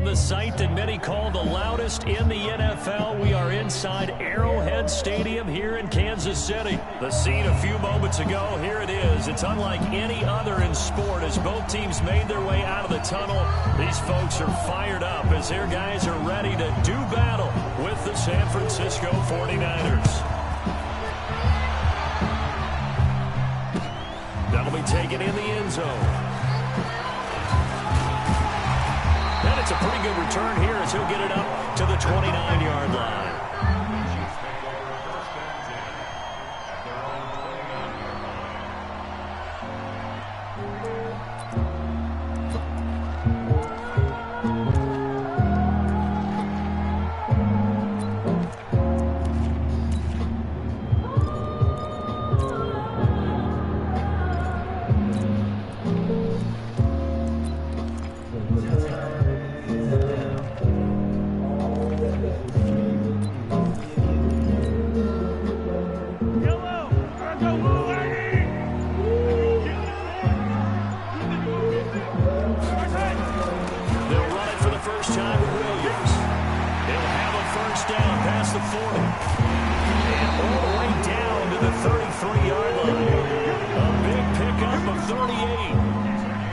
From the site that many call the loudest in the NFL, we are inside Arrowhead Stadium here in Kansas City. The scene a few moments ago, here it is. It's unlike any other in sport as both teams made their way out of the tunnel. These folks are fired up as their guys are ready to do battle with the San Francisco 49ers. That'll be taken in the end zone. And it's a pretty good return here as he'll get it up to the 29-yard line.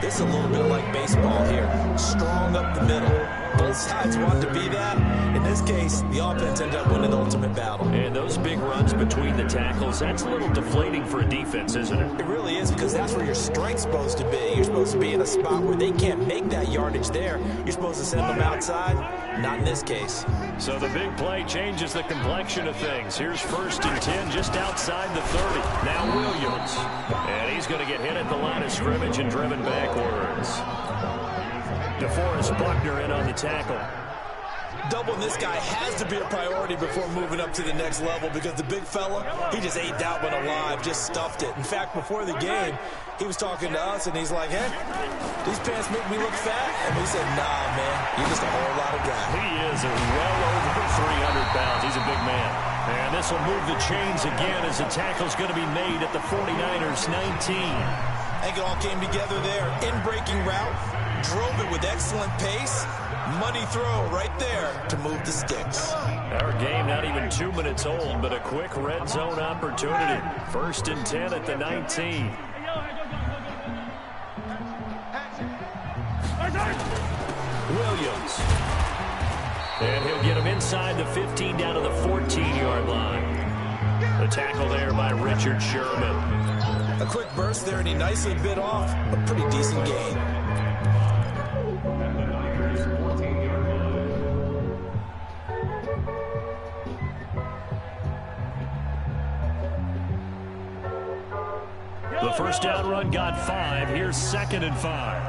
It's a little bit like baseball here. Strong up the middle. Both sides want to be that. In this case, the offense ended up winning the ultimate battle. And those big runs between the tackles, that's a little deflating for a defense, isn't it? It really is, because that's where your strength's supposed to be. You're supposed to be in a spot where they can't make that yardage there. You're supposed to send them outside. Not in this case. So the big play changes the complexion of things. Here's 1st and 10 just outside the 30. Now Williams. And he's going to get hit at the line of scrimmage and driven backwards. DeForest Buckner in on the tackle. Doubling this guy has to be a priority before moving up to the next level, because the big fella, he just ate that one alive, just stuffed it. In fact, before the game, he was talking to us, and he's like, hey, these pants make me look fat? And we said, nah, man, you're just a whole lot of guy. He is well over 300 pounds. He's a big man. And this will move the chains again as the tackle's going to be made at the 49ers 19. I think it all came together there. In-breaking route, drove it with excellent pace. Money throw right there to move the sticks. Our game not even 2 minutes old, but a quick red zone opportunity. 1st and 10 at the 19. Williams. And he'll get him inside the 15 down to the 14-yard line. The tackle there by Richard Sherman. A quick burst there, and he nicely bit off a pretty decent gain. The first down run got 5. Here's 2nd and 5.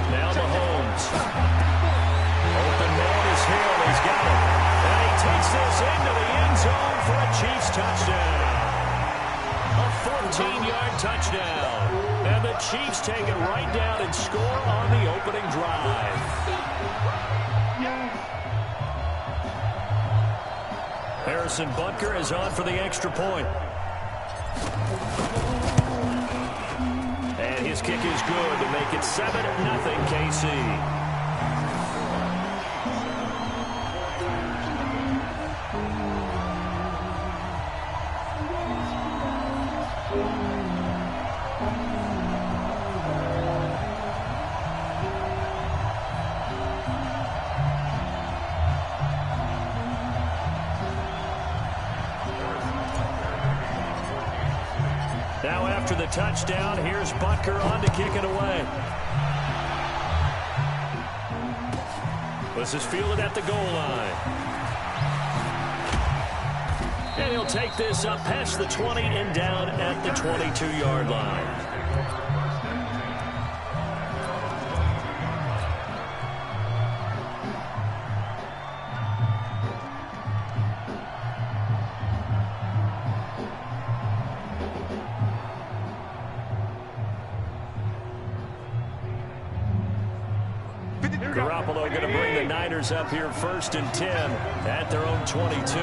Now Mahomes. Open man is Hill. He's got it. And he takes this into the end zone for a Chiefs touchdown. A 14-yard touchdown. And the Chiefs take it right down and score on the opening drive. Harrison Butker is on for the extra point. And his kick is good to make it 7-0 KC. Now after the touchdown, here's Butker on to kick it away. This is fielded at the goal line. And he'll take this up past the 20 and down at the 22-yard line. Garoppolo going to bring the Niners up here 1st and 10 at their own 22.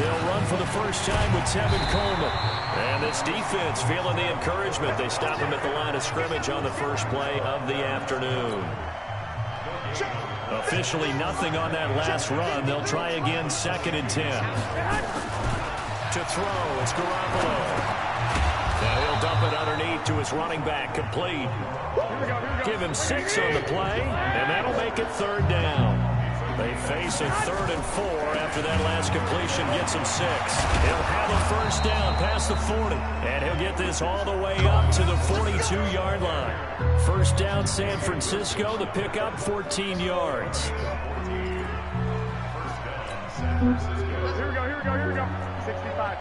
They'll run for the first time with Tevin Coleman. And this defense feeling the encouragement. They stop him at the line of scrimmage on the first play of the afternoon. Officially nothing on that last run. They'll try again, 2nd and 10. To throw, it's Garoppolo. Now he'll dump it underneath to his running back, complete. Give him 6 on the play, and that'll make it 3rd down. They face a 3rd and 4 after that last completion gets him 6. He'll have a first down past the 40, and he'll get this all the way up to the 42-yard line. First down, San Francisco. The pickup, 14 yards. Here we go. 65.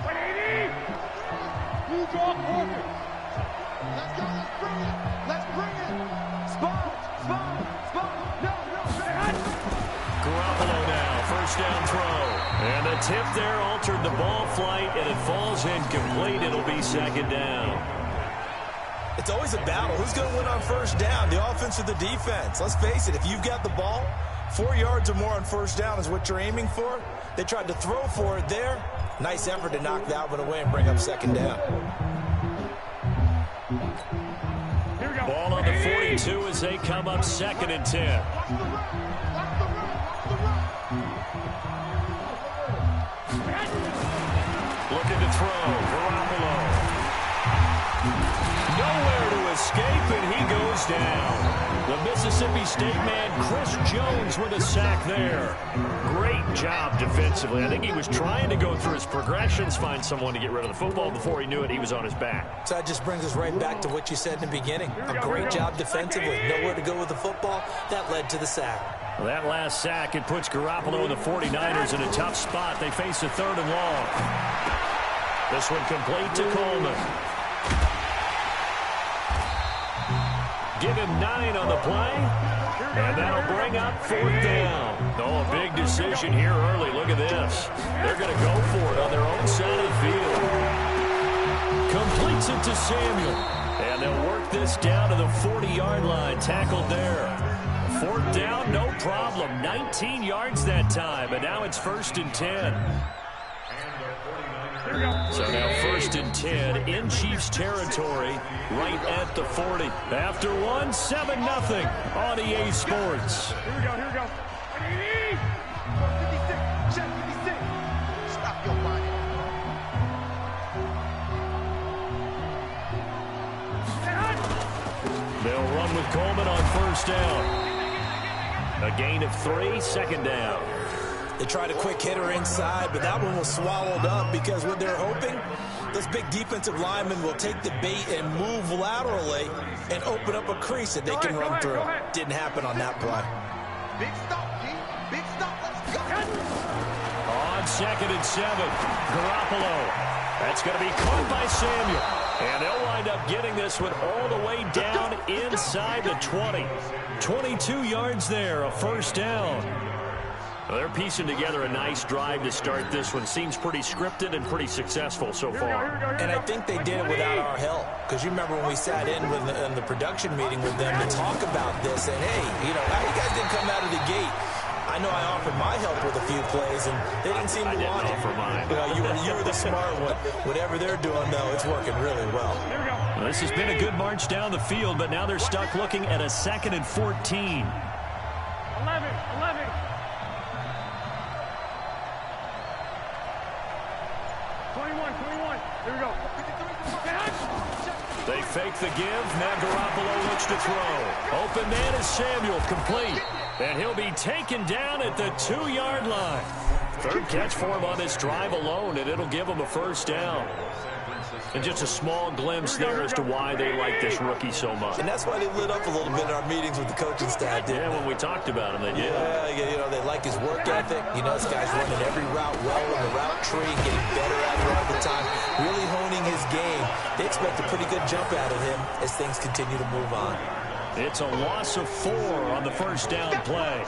180. You draw corner. Let's go. Let's bring it. Spot. No. Garoppolo now, first down throw. And the tip there altered the ball flight, and it falls incomplete. It'll be 2nd down. It's always a battle. Who's going to win on first down, the offense or the defense? Let's face it, if you've got the ball, 4 yards or more on first down is what you're aiming for. They tried to throw for it there. Nice effort to knock that one away and bring up 2nd down. Ball on the 42 as they come up 2nd and 10. Looking to throw. Garoppolo. Nowhere to escape, and he goes down. The Mississippi State man, Chris Jones, with a sack there. Great job defensively. I think he was trying to go through his progressions, find someone to get rid of the football. Before he knew it, he was on his back. So that just brings us right back to what you said in the beginning. A great job defensively. Nowhere to go with the football. That led to the sack. Well, that last sack, it puts Garoppolo and the 49ers in a tough spot. They face a 3rd and long. This one complete to Coleman. Give him 9 on the play, and that'll bring up 4th down. Oh, a big decision here early. Look at this. They're going to go for it on their own side of the field. Completes it to Samuel, and they'll work this down to the 40-yard line. Tackled there. 4th down, no problem. 19 yards that time, and now it's 1st and 10. So now 1st and 10 in Chiefs territory, right at the 40. After one, 7-0 on EA Sports. Here we go. 56. Stop your body. They'll run with Coleman on first down. A gain of 3, 2nd down. They tried a quick hitter inside, but that one was swallowed up because what they're hoping, those big defensive linemen will take the bait and move laterally and open up a crease that they can run through. Didn't happen on that play. Big stop, G. Big stop. Let's go. On 2nd and 7, Garoppolo. That's going to be caught by Samuel. And they'll wind up getting this one all the way down inside the 20. 22 yards there, a first down. Well, they're piecing together a nice drive to start this one. Seems pretty scripted and pretty successful so far. And I think they did it without our help. Because you remember when we sat in the production meeting with them to talk about this. And, hey, you guys didn't come out of the gate. I know I offered my help with a few plays, and they didn't seem to want it. Offer mine. You were the smart one. Whatever they're doing, though, it's working really well. Well, this has been a good march down the field, but now they're stuck looking at a 2nd and 14. 11. Here we go. They fake the give. Now Garoppolo looks to throw. Open man is Samuel, complete. And he'll be taken down at the 2-yard line. 3rd catch for him on this drive alone, and it'll give him a first down. And just a small glimpse there as to why they like this rookie so much. And that's why they lit up a little bit in our meetings with the coaching staff, didn't they? When we talked about him, they did. Yeah, they like his work ethic. This guy's running every route well in the route tree, getting better at it all the time, really honing his game. They expect a pretty good jump out of him as things continue to move on. It's a loss of 4 on the first down play.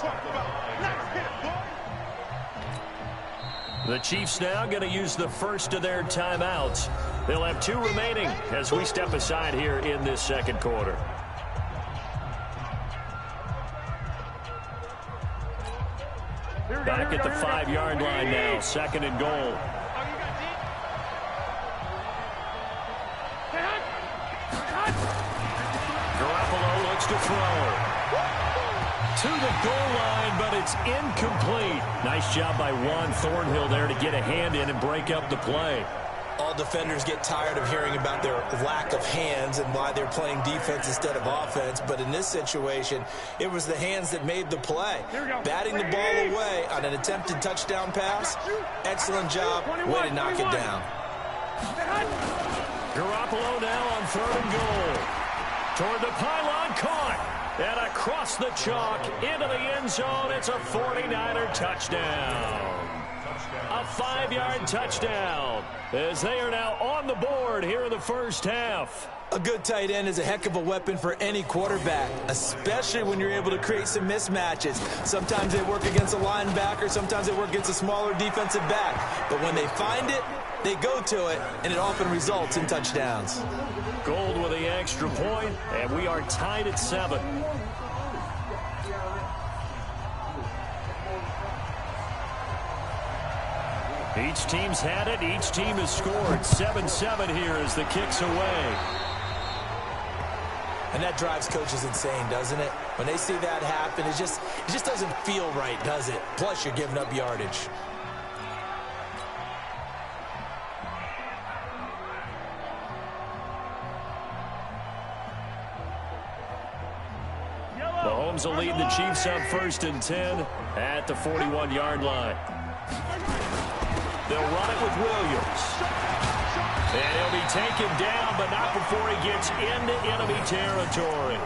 The Chiefs now going to use the first of their timeouts. They'll have 2 remaining as we step aside here in this second quarter. Back at the 5-yard line now, 2nd and goal. Garoppolo looks to throw. To the goal line, but it's incomplete. Nice job by Juan Thornhill there to get a hand in and break up the play. All defenders get tired of hearing about their lack of hands and why they're playing defense instead of offense. But in this situation, it was the hands that made the play. Batting the ball away on an attempted touchdown pass. Excellent job. Way to knock it down. Garoppolo now on 3rd and goal. Toward the pylon, caught. And across the chalk, into the end zone, it's a 49er touchdown. A 5-yard touchdown, as they are now on the board here in the first half. A good tight end is a heck of a weapon for any quarterback, especially when you're able to create some mismatches. Sometimes they work against a linebacker, sometimes they work against a smaller defensive back. But when they find it, they go to it, and it often results in touchdowns. Gold with the extra point, and we are tied at 7. Each team's had it. Each team has scored. 7-7 here as the kick's away. And that drives coaches insane, doesn't it? When they see that happen, it just doesn't feel right, does it? Plus, you're giving up yardage. Mahomes will lead the Chiefs up 1st and 10 at the 41-yard line. They'll run it with Williams. And he'll be taken down, but not before he gets into enemy territory.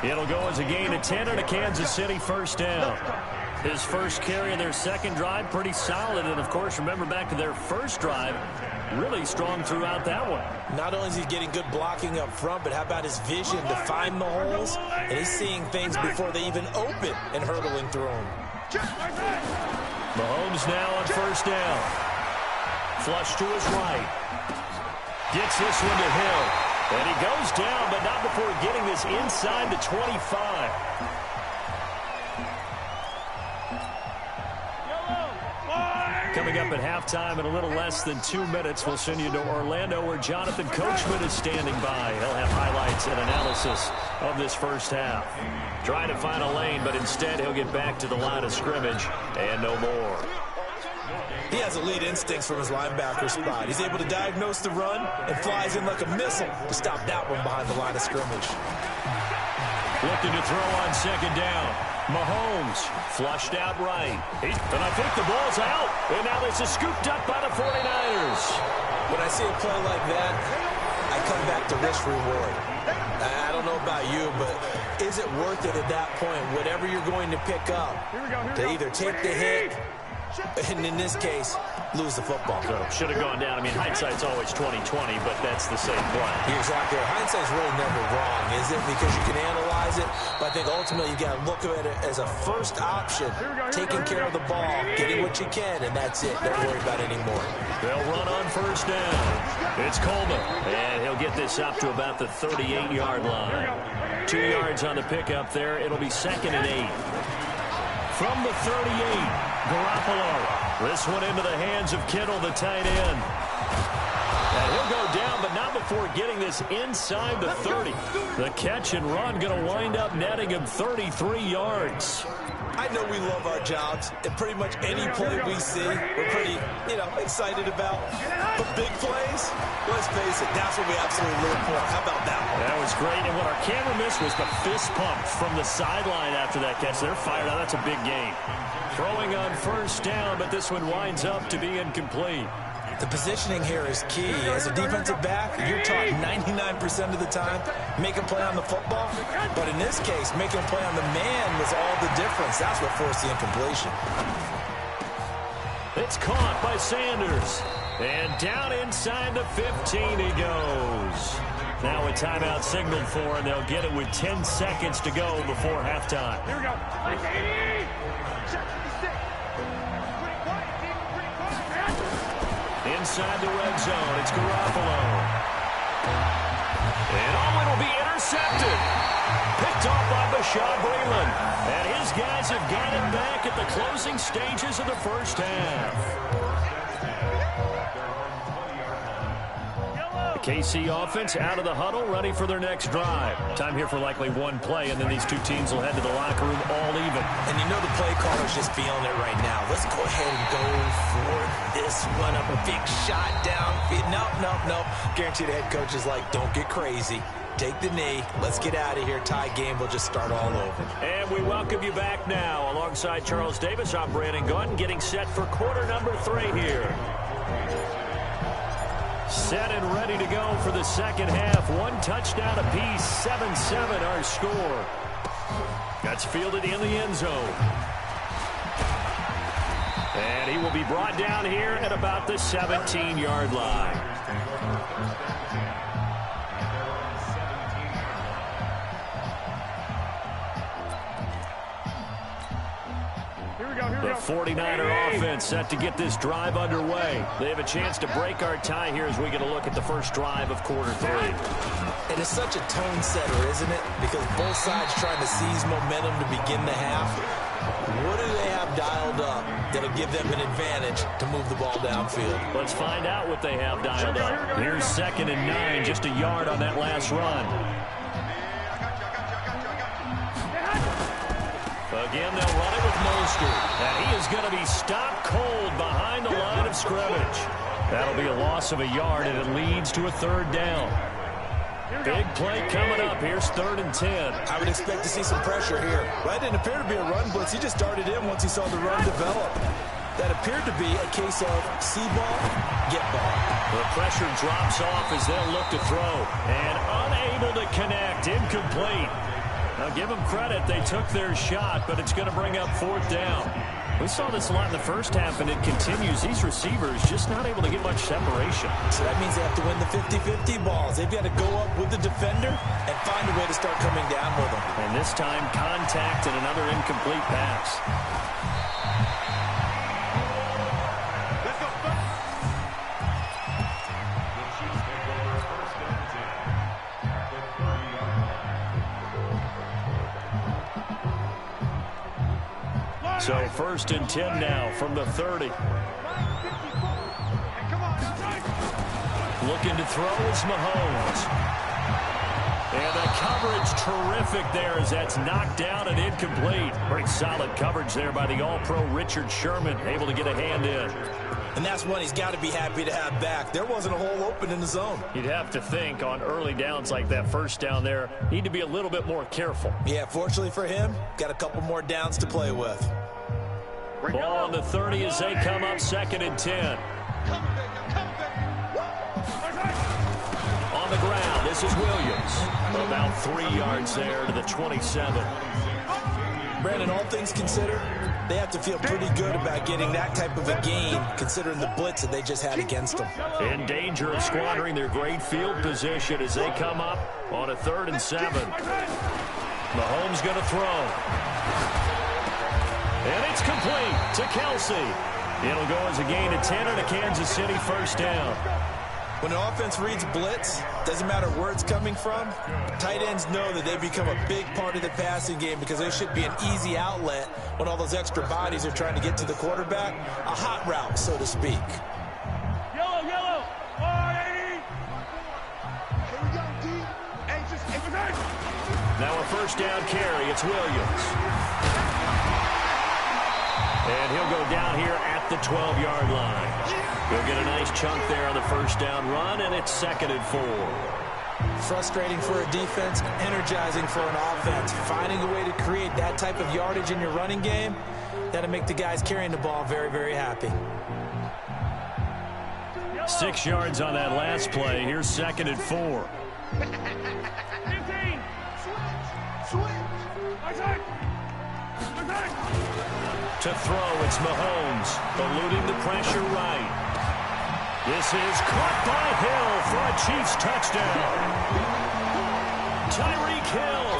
It'll go as a gain of 10 and a Kansas City 1st down. His first carry of their 2nd drive, pretty solid. And, of course, remember back to their first drive, really strong throughout that one. Not only is he getting good blocking up front, but how about his vision to find the holes? And he's seeing things before they even open and hurdling through them. Mahomes now on 1st down. Flush to his right. Gets this one to Hill. And he goes down, but not before getting this inside the 25. Coming up at halftime in a little less than 2 minutes, we'll send you to Orlando where Jonathan Coachman is standing by. He'll have highlights and analysis of this first half. Trying to find a lane, but instead he'll get back to the line of scrimmage and no more. He has elite instincts from his linebacker spot. He's able to diagnose the run and flies in like a missile to stop that one behind the line of scrimmage. Looking to throw on 2nd down. Mahomes flushed out right. And I think the ball's out. And now this is scooped up by the 49ers. When I see a play like that, I come back to risk reward. I don't know about you, but is it worth it at that point, whatever you're going to pick up, to either take the hit, and in this case, lose the football? So, should have gone down. I mean, hindsight's always 20/20, but that's the same play. You're exactly right. Hindsight's really never wrong, is it? Because you can analyze it, but I think ultimately you got to look at it as a first option, taking care of the ball, getting what you can, and that's it. Don't worry about it anymore. They'll run on 1st down. It's Coleman, and he'll get this up to about the 38-yard line. 2 yards on the pickup there. It'll be 2nd and 8. From the 38. Garoppolo. This one into the hands of Kittle, the tight end. And he'll go down, but not before getting this inside the 30. The catch and run going to wind up netting him 33 yards. I know we love our jobs, and pretty much any play we see, we're pretty, excited about. But big plays, let's face it, that's what we absolutely live for. How about that one? That was great, and what our camera missed was the fist pump from the sideline after that catch. They're fired out. That's a big gain. Throwing on 1st down, but this one winds up to be incomplete. The positioning here is key. As a defensive back, you're taught 99% of the time, make a play on the football. But in this case, making a play on the man was all the difference. That's what forced the incompletion. It's caught by Sanders. And down inside the 15 he goes. Now a timeout signaled for, and they'll get it with 10 seconds to go before halftime. Here we go. Inside the red zone, it's Garoppolo. And oh, it'll be intercepted. Picked off by Bashaud Breeland. And his guys have got it back at the closing stages of the first half. KC offense out of the huddle, ready for their next drive. Time here for likely one play, and then these two teams will head to the locker room all even. And you know the play caller's just feeling it right now. Let's go ahead and go for this one up. A big shot downfield. Nope. Guarantee the head coach is like, don't get crazy. Take the knee. Let's get out of here. Tie game. We'll just start all over. And we welcome you back now. Alongside Charles Davis, I'm Brandon Gaudin, getting set for quarter number 3 here. Set and ready to go for the second half. One touchdown apiece, 7-7 our score. That's fielded in the end zone. And he will be brought down here at about the 17-yard line. The 49er offense set to get this drive underway. They have a chance to break our tie here as we get a look at the first drive of quarter 3. And it's such a tone setter, isn't it? Because both sides trying to seize momentum to begin the half. What do they have dialed up that'll give them an advantage to move the ball downfield? Let's find out what they have dialed up. Here's 2nd and 9, just a yard on that last run. Again, they'll run it with Mostert. And he is going to be stopped cold behind the line of scrimmage. That'll be a loss of a yard, and it leads to a 3rd down. Big play coming up. Here's 3rd and 10. I would expect to see some pressure here. That didn't appear to be a run blitz. He just darted in once he saw the run develop. That appeared to be a case of see ball, get ball. The pressure drops off as they'll look to throw. And unable to connect. Incomplete. Now, give them credit. They took their shot, but it's going to bring up 4th down. We saw this a lot in the first half, and it continues. These receivers just not able to get much separation. So that means they have to win the 50-50 balls. They've got to go up with the defender and find a way to start coming down with them. And this time, contact and another incomplete pass. So 1st and 10 now from the 30. Looking to throw is Mahomes. And the coverage terrific there as that's knocked down and incomplete. Pretty solid coverage there by the All-Pro Richard Sherman, able to get a hand in. And that's one he's got to be happy to have back. There wasn't a hole open in the zone. You'd have to think on early downs like that, first down there, need to be a little bit more careful. Yeah, fortunately for him, got a couple more downs to play with. Ball on the 30 as they come up 2nd and 10. On the ground, this is Williams. About 3 yards there to the 27. Brandon, all things considered, they have to feel pretty good about getting that type of a gain, considering the blitz that they just had against them. In danger of squandering their great field position as they come up on a 3rd and 7. Mahomes going to throw. And it's complete to Kelsey. It'll go as a gain of 10 and a Kansas City 1st down. When an offense reads blitz, doesn't matter where it's coming from, tight ends know that they become a big part of the passing game because there should be an easy outlet when all those extra bodies are trying to get to the quarterback. A hot route, so to speak. Yellow. 180. Here we go, D. Now a 1st down carry. It's Williams. And he'll go down here at the 12-yard line. He'll get a nice chunk there on the 1st down run, and it's 2nd and 4. Frustrating for a defense, energizing for an offense. Finding a way to create that type of yardage in your running game, that'll make the guys carrying the ball very, very happy. 6 yards on that last play. Here's 2nd and 4. 15. Switch. To throw, it's Mahomes, eluding the pressure right. This is caught by Hill for a Chiefs touchdown. Tyreek Hill,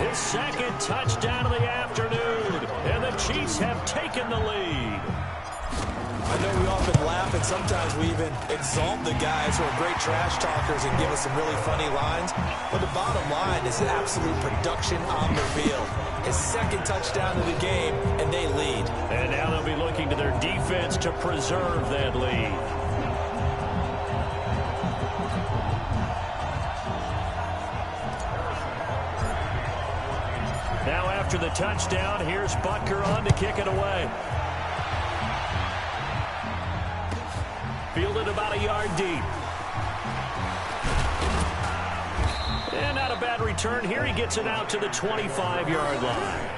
his 2nd touchdown of the afternoon, and the Chiefs have taken the lead. I know we often laugh, and sometimes we even exalt the guys who are great trash talkers and give us some really funny lines. But the bottom line is absolute production on the field. His second touchdown of the game, and they lead. And now they'll be looking to their defense to preserve that lead. Now after the touchdown, here's Butker on to kick it away. Fielded about a yard deep. And not a bad return here. He gets it out to the 25-yard line.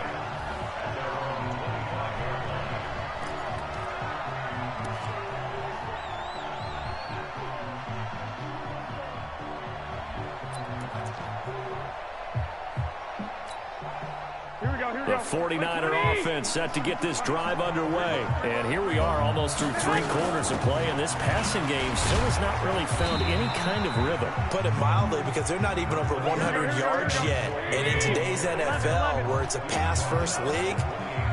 The 49er offense set to get this drive underway. And here we are almost through 3 quarters of play, and this passing game still has not really found any kind of rhythm. Put it mildly, because they're not even over 100 yards yet. And in today's NFL, where it's a pass-first league,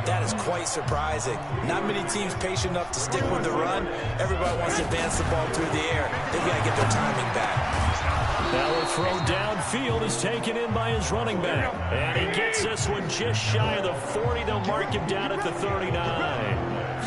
that is quite surprising. Not many teams patient enough to stick with the run. Everybody wants to advance the ball through the air. They've got to get their timing back. Now a throw downfield is taken in by his running back. And he gets this one just shy of the 40. They'll mark him down at the 39.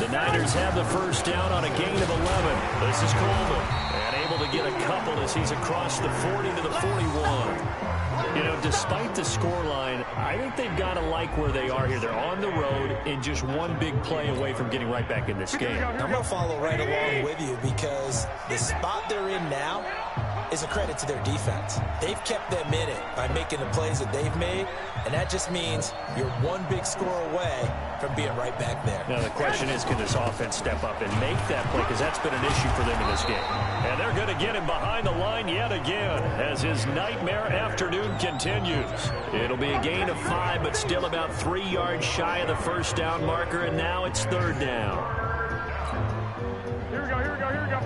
The Niners have the first down on a gain of 11. This is Coleman. And able to get a couple as he's across the 40 to the 41. You know, despite the scoreline, I think they've got to like where they are here. They're on the road and just one big play away from getting right back in this game. I'm going to follow right along with you, because the spot they're in now is a credit to their defense. They've kept them in it by making the plays that they've made, and that just means you're one big score away from being right back there. Now the question is, can this offense step up and make that play, because that's been an issue for them in this game. And they're going to get him behind the line yet again as his nightmare afternoon continues. It'll be a gain of 5, but still about 3 yards shy of the first down marker, and now it's third down. Here we go, here we go, here we go.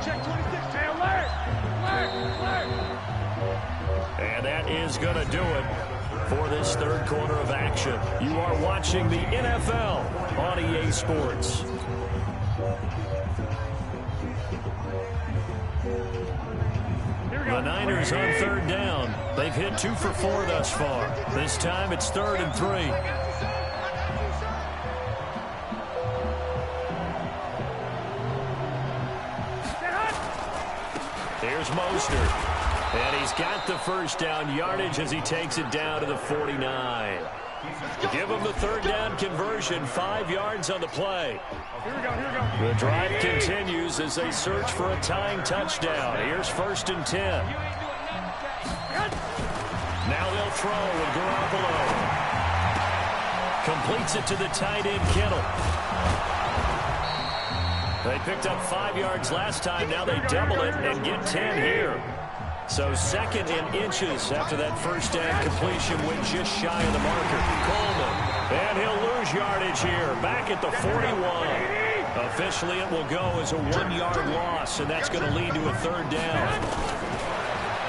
Check 26, stay alert! Alert! And that is going to do it for this third quarter of action. You are watching the NFL on EA Sports. The Niners on third down. They've hit 2 for 4 thus far. This time it's 3rd and 3. Here's Mostert. And he's got the first down yardage as he takes it down to the 49. Give him the third down conversion, 5 yards on the play. Here we go. The drive continues as they search for a tying touchdown. Here's 1st and 10. Now they'll throw with Garoppolo. Completes it to the tight end, Kittle. They picked up 5 yards last time. Now they double it and get 10 here. So 2nd and inches after that first down completion went just shy of the marker. Coleman. And he'll lose yardage here. Back at the 41. Officially, it will go as a 1-yard loss, and that's going to lead to a third down.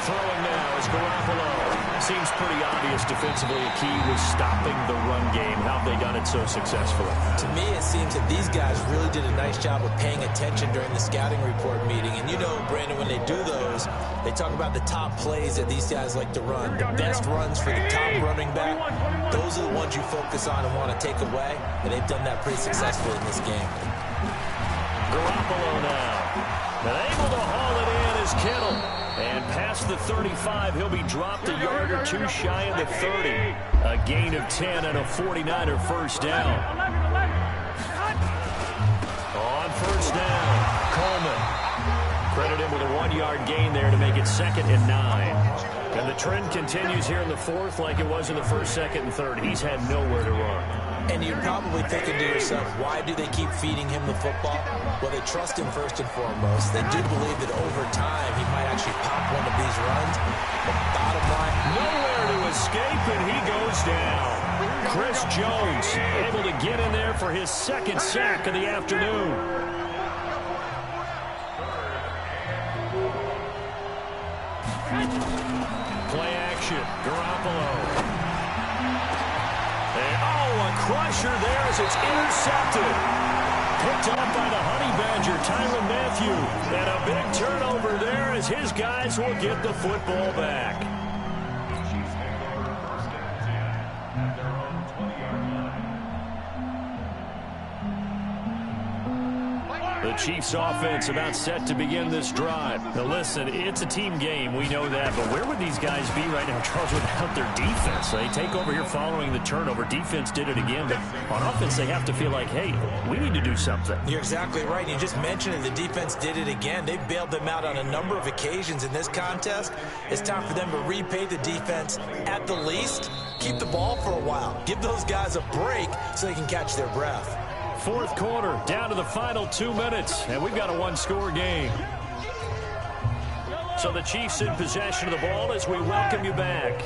Throwing now is Garoppolo. Seems pretty obvious defensively a key was stopping the run game. How have they done it so successfully? To me, it seems that these guys really did a nice job of paying attention during the scouting report meeting. And you know, Brandon, when they do those, they talk about the top plays that these guys like to run. The best runs for the top running back. Those are the ones you focus on and want to take away. And they've done that pretty successfully in this game. Garoppolo now. And able to haul it in is Kittle. And past the 35, he'll be dropped a yard or 2 shy of the 30. A gain of 10 and a 49er first down. On first down, Coleman. Credit him with a 1-yard gain there to make it 2nd and 9. And the trend continues here in the 4th like it was in the 1st, 2nd, and 3rd. He's had nowhere to run. And you're probably thinking to yourself, why do they keep feeding him the football? Well, they trust him first and foremost. They do believe that over time he might actually pop one of these runs. But bottom line, nowhere to escape, and he goes down. Chris Jones able to get in there for his 2nd sack of the afternoon. Play action, Garoppolo. crusher there as it's intercepted. Picked up by the Honey Badger, Tyrann Mathieu. And a big turnover there as his guys will get the football back. The Chiefs offense about set to begin this drive. Now listen, it's a team game, we know that, but where would these guys be right now, Charles, without their defense? They take over here following the turnover. Defense did it again, but on offense they have to feel like, hey, we need to do something. You're exactly right. You just mentioned it. The defense did it again. They bailed them out on a number of occasions in this contest. It's time for them to repay the defense at the least. Keep the ball for a while. Give those guys a break so they can catch their breath. Fourth quarter, down to the final 2 minutes, and we've got a one-score game. So the Chiefs in possession of the ball as we welcome you back.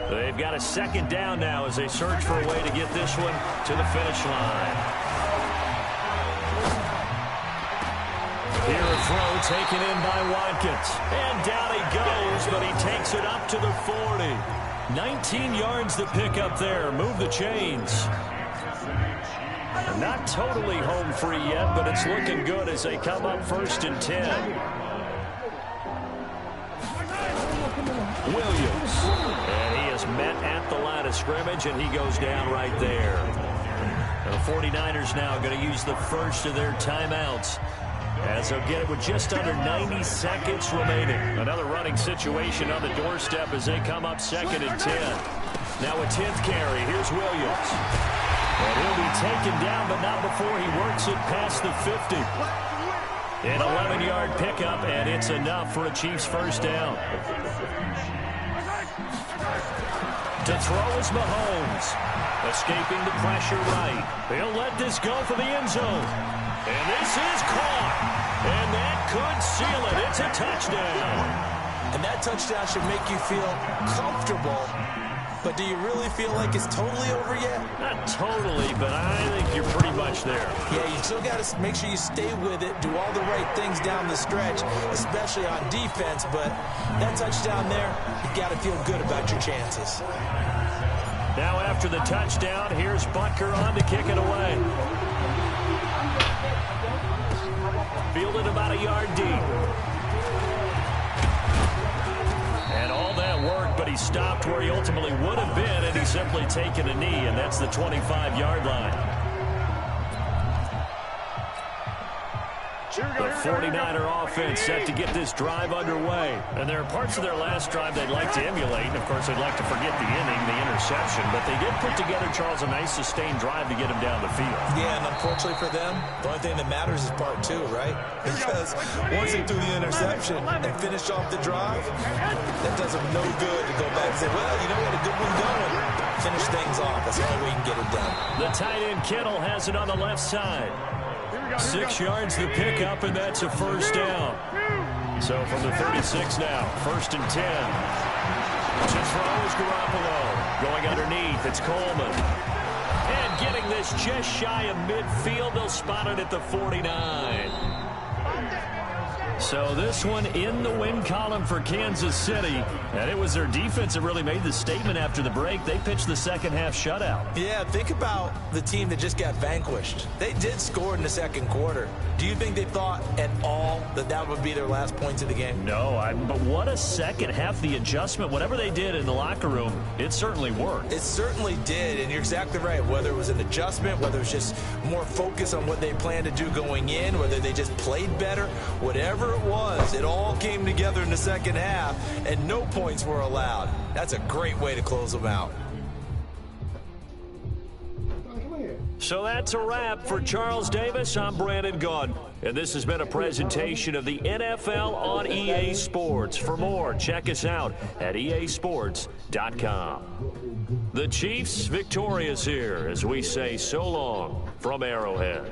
They've got a second down now as they search for a way to get this one to the finish line. Here a throw taken in by Watkins. And down he goes, but he takes it up to the 40. 19 yards to pick up there. Move the chains. Not totally home free yet, but it's looking good as they come up 1st and 10. Williams. And he is met at the line of scrimmage, and he goes down right there. And the 49ers now going to use the first of their timeouts as they'll get it with just under 90 seconds remaining. Another running situation on the doorstep as they come up 2nd and 10. Now a 10th carry. Here's Williams. And he'll be taken down, but not before he works it past the 50. An 11-yard pickup, and it's enough for a Chiefs first down. To throw is Mahomes. Escaping the pressure right. He'll let this go for the end zone. And this is caught. And that could seal it. It's a touchdown. And that touchdown should make you feel comfortable. But do you really feel like it's totally over yet? Not totally, but I think you're pretty much there. Yeah, you still got to make sure you stay with it, do all the right things down the stretch, especially on defense. But that touchdown there, you got to feel good about your chances. Now after the touchdown, here's Butker on to kick it away. Fielded about a yard deep. And all that work, but he stopped where he ultimately would have been, and he's simply taken a knee, and that's the 25-yard line. The 49er offense set to get this drive underway. And there are parts of their last drive they'd like to emulate. And, of course, they'd like to forget the inning, the interception. But they did put together, Charles, a nice sustained drive to get him down the field. Yeah, and unfortunately for them, the only thing that matters is part 2, right? Because once they threw the interception and finished off the drive, that does them no good to go back and say, well, you know, we had a good one going. Finish things off. That's the only way you can get it done. The tight end Kittle has it on the left side. 6 yards the pickup, and that's a first down. So from the 36 now, 1st and 10. To throw is Garoppolo. Going underneath, it's Coleman. And getting this just shy of midfield, they'll spot it at the 49. So this one in the win column for Kansas City. And it was their defense that really made the statement after the break. They pitched the second half shutout. Yeah, think about the team that just got vanquished. They did score in the second quarter. Do you think they thought at all that that would be their last points of the game? No, but what a second half. The adjustment, whatever they did in the locker room, it certainly worked. It certainly did, and you're exactly right. Whether it was an adjustment, whether it was just more focus on what they planned to do going in, whether they just played better, whatever it was, it all came together in the second half, and no points were allowed. That's a great way to close them out. So that's a wrap for Charles Davis. I'm Brandon Gunn, and this has been a presentation of the NFL on EA Sports. For more, check us out at easports.com. The Chiefs victorious here as we say so long from Arrowhead.